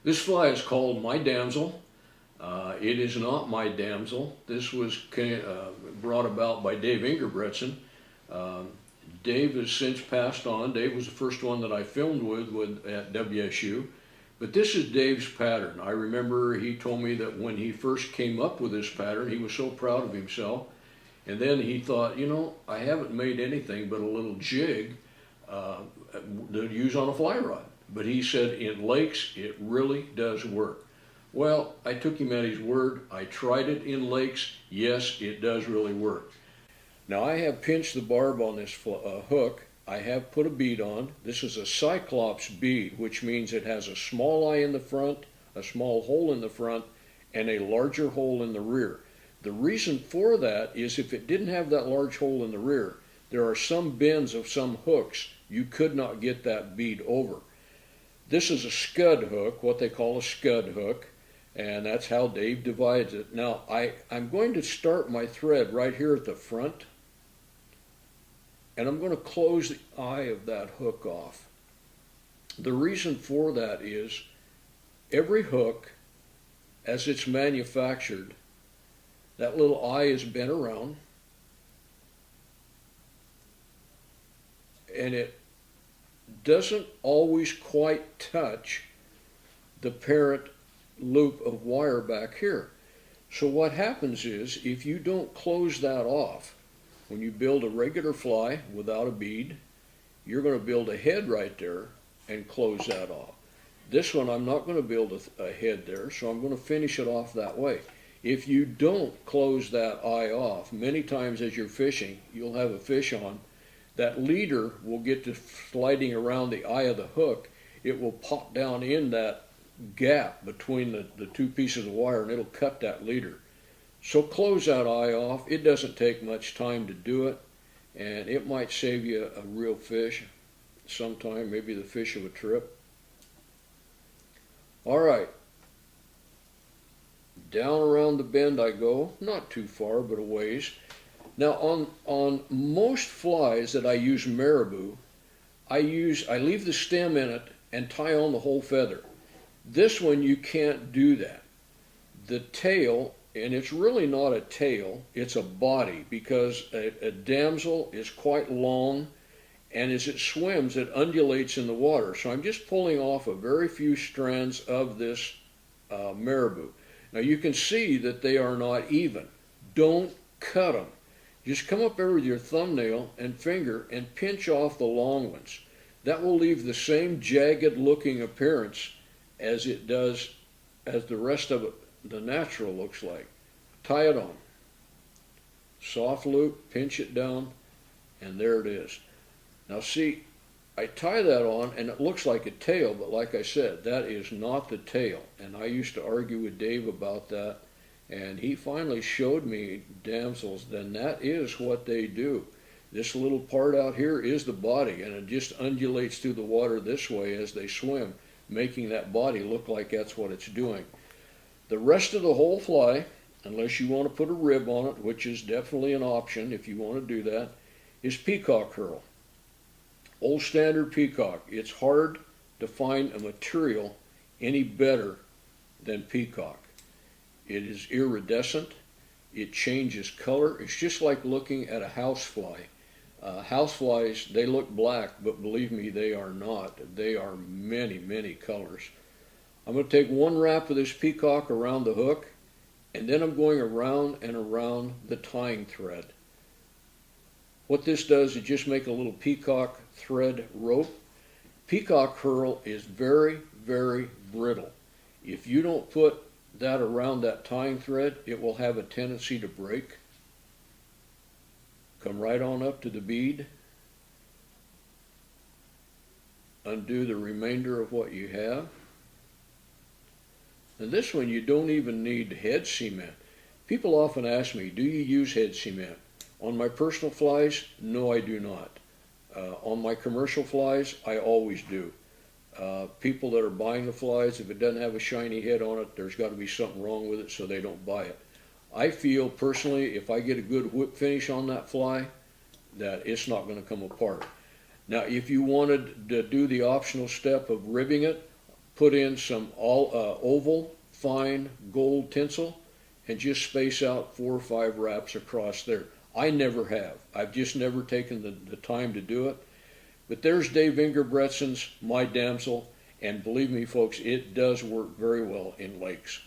This fly is called my Damsel. It is not my Damsel. This was brought about by Dave Ingerbretson. Dave has since passed on. Dave was the first one that I filmed with at WSU. But this is Dave's pattern. I remember he told me that when he first came up with this pattern, he was so proud of himself. And then he thought, you know, I haven't made anything but a little jig to use on a fly rod. But he said in lakes, it really does work. Well, I took him at his word. I tried it in lakes. Yes, it does really work. Now I have pinched the barb on this hook. I have put a bead on. This is a Cyclops bead, which means it has a small eye in the front, a small hole in the front, and a larger hole in the rear. The reason for that is if it didn't have that large hole in the rear, there are some bends of some hooks you could not get that bead over. This is a scud hook, what they call a scud hook, and that's how Dave divides it. Now I'm going to start my thread right here at the front, and I'm going to close the eye of that hook off. The reason for that is every hook, as it's manufactured, that little eye is bent around, and it doesn't always quite touch the parent loop of wire back here. So what happens is, if you don't close that off, when you build a regular fly without a bead, you're going to build a head right there and close that off. This one I'm not going to build a head there, so I'm going to finish it off that way. If you don't close that eye off, many times as you're fishing, you'll have a fish on. That leader will get to sliding around the eye of the hook. It will pop down in that gap between the two pieces of wire, and it'll cut that leader. So close that eye off. It doesn't take much time to do it, and it might save you a real fish sometime, maybe the fish of a trip. All right. Down around the bend I go, not too far, but a ways. Now on most flies that I use marabou, I leave the stem in it and tie on the whole feather. This one you can't do that. The tail, and it's really not a tail, it's a body, because a damsel is quite long, and as it swims it undulates in the water. So I'm just pulling off a very few strands of this marabou. Now you can see that they are not even. Don't cut them. Just come up there with your thumbnail and finger and pinch off the long ones. That will leave the same jagged looking appearance as it does, as the rest of it, the natural looks like. Tie it on. Soft loop, pinch it down, and there it is. Now see, I tie that on and it looks like a tail, but like I said, that is not the tail. And I used to argue with Dave about that, and he finally showed me damsels. Then that is what they do. This little part out here is the body, and it just undulates through the water this way as they swim, making that body look like that's what it's doing. The rest of the whole fly, unless you want to put a rib on it, which is definitely an option if you want to do that, is peacock herl. Old standard peacock. It's hard to find a material any better than peacock. It is iridescent. It changes color. It's just like looking at a housefly. Houseflies, they look black, but believe me, they are not. They are many, many colors. I'm going to take one wrap of this peacock around the hook, and then I'm going around and around the tying thread. What this does is just make a little peacock thread rope. Peacock herl is very, very brittle. If you don't put that around that tying thread, it will have a tendency to break. Come right on up to the bead. Undo the remainder of what you have. And this one you don't even need head cement. People often ask me, do you use head cement? On my personal flies, no, I do not. On my commercial flies, I always do. People that are buying the flies, if it doesn't have a shiny head on it, there's got to be something wrong with it, so they don't buy it. I feel personally, if I get a good whip finish on that fly, that it's not going to come apart. Now, if you wanted to do the optional step of ribbing it, put in some oval fine gold tinsel and just space out 4 or 5 wraps across there. I never have. I've just never taken the time to do it. But there's Dave Ingerbretsen's My Damsel, and believe me folks, it does work very well in lakes.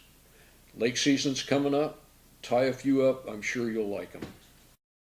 Lake season's coming up. Tie a few up. I'm sure you'll like them.